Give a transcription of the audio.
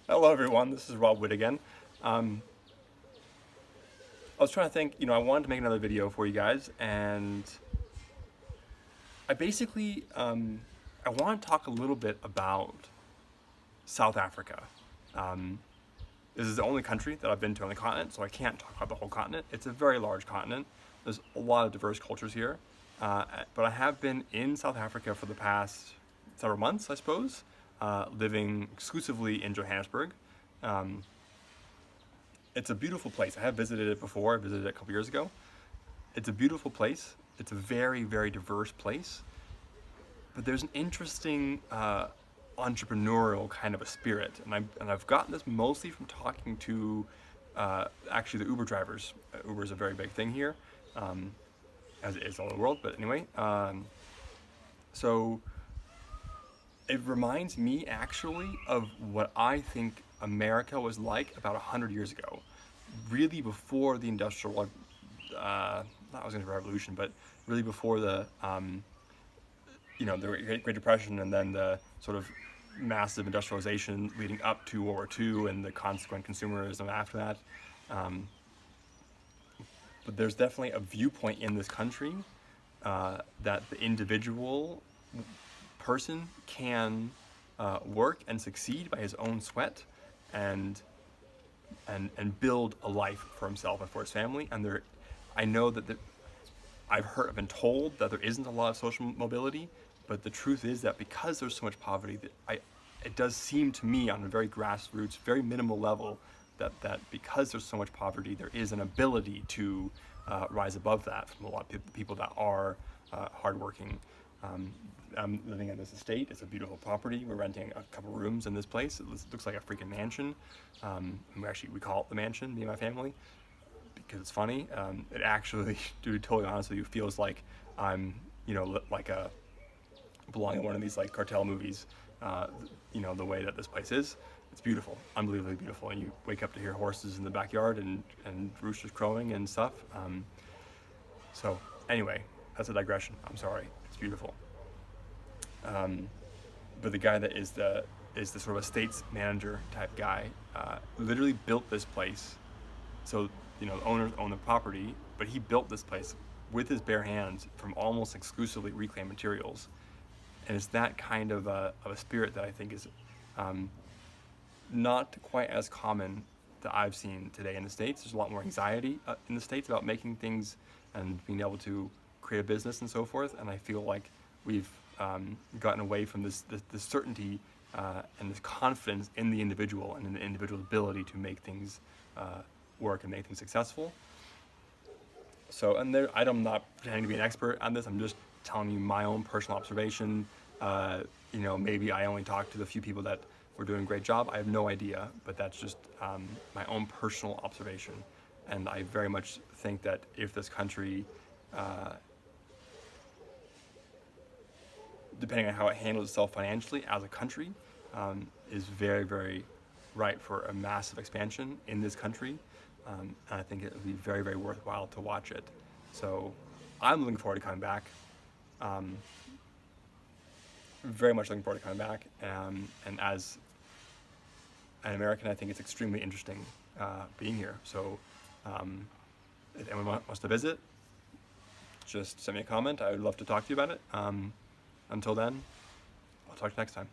Hello everyone, this is Rob Witt again. I was trying to think, I wanted to make another video for you guys, and I basically, I want to talk a little bit about South Africa. Um, this is the only country that I've been to on the continent, so I can't talk about the whole continent. It's a very large continent. There's a lot of diverse cultures here, but I have been in South Africa for the past several months, I suppose, living exclusively in Johannesburg. Um, it's a beautiful place. I have visited it before. I visited it a couple years ago. It's a beautiful place. It's a very, very diverse place. But there's an interesting entrepreneurial kind of a spirit, and I've gotten this mostly from talking to actually the Uber drivers. Uber is a very big thing here, as it is all over the world. But anyway, so it reminds me actually of what I think America was like about 100 years ago, really before the industrial, not was going to revolution, but really before the Great Depression, and then the sort of massive industrialization leading up to World War II and the consequent consumerism after that. But there's definitely a viewpoint in this country that the individual person can work and succeed by his own sweat, and build a life for himself and for his family. And I know that I've been told that there isn't a lot of social mobility, but the truth is that because there's so much poverty, it does seem to me on a very grassroots, very minimal level, that because there's so much poverty, there is an ability to rise above that from a lot of people that are hardworking. I'm living in this estate. It's a beautiful property. We're renting a couple rooms in this place. It looks like a freaking mansion. We call it the mansion, me and my family, because it's funny. It actually, to be totally honest with you, feels like I'm, like belonging in one of these like cartel movies. The way that this place is. It's beautiful, unbelievably beautiful, and you wake up to hear horses in the backyard and roosters crowing and stuff. So anyway, that's a digression. I'm sorry. It's beautiful. But the guy that is the sort of estates manager type guy literally built this place. So the owners own the property, but he built this place with his bare hands from almost exclusively reclaimed materials. And it's that kind of a spirit that I think is not quite as common that I've seen today in the States. There's a lot more anxiety in the States about making things and being able to create a business and so forth. And I feel like we've gotten away from this certainty and this confidence in the individual and in the individual's ability to make things work and make things successful. So, and I'm not pretending to be an expert on this. I'm just telling you my own personal observation. Maybe I only talked to the few people that were doing a great job. I have no idea, but that's just my own personal observation. And I very much think that if this country, depending on how it handles itself financially as a country, is very, very ripe for a massive expansion in this country. And I think it would be very, very worthwhile to watch it. So I'm looking forward to coming back. Very much looking forward to coming back. And as an American, I think it's extremely interesting being here. So if anyone wants to visit, just send me a comment. I would love to talk to you about it. Until then, I'll talk to you next time.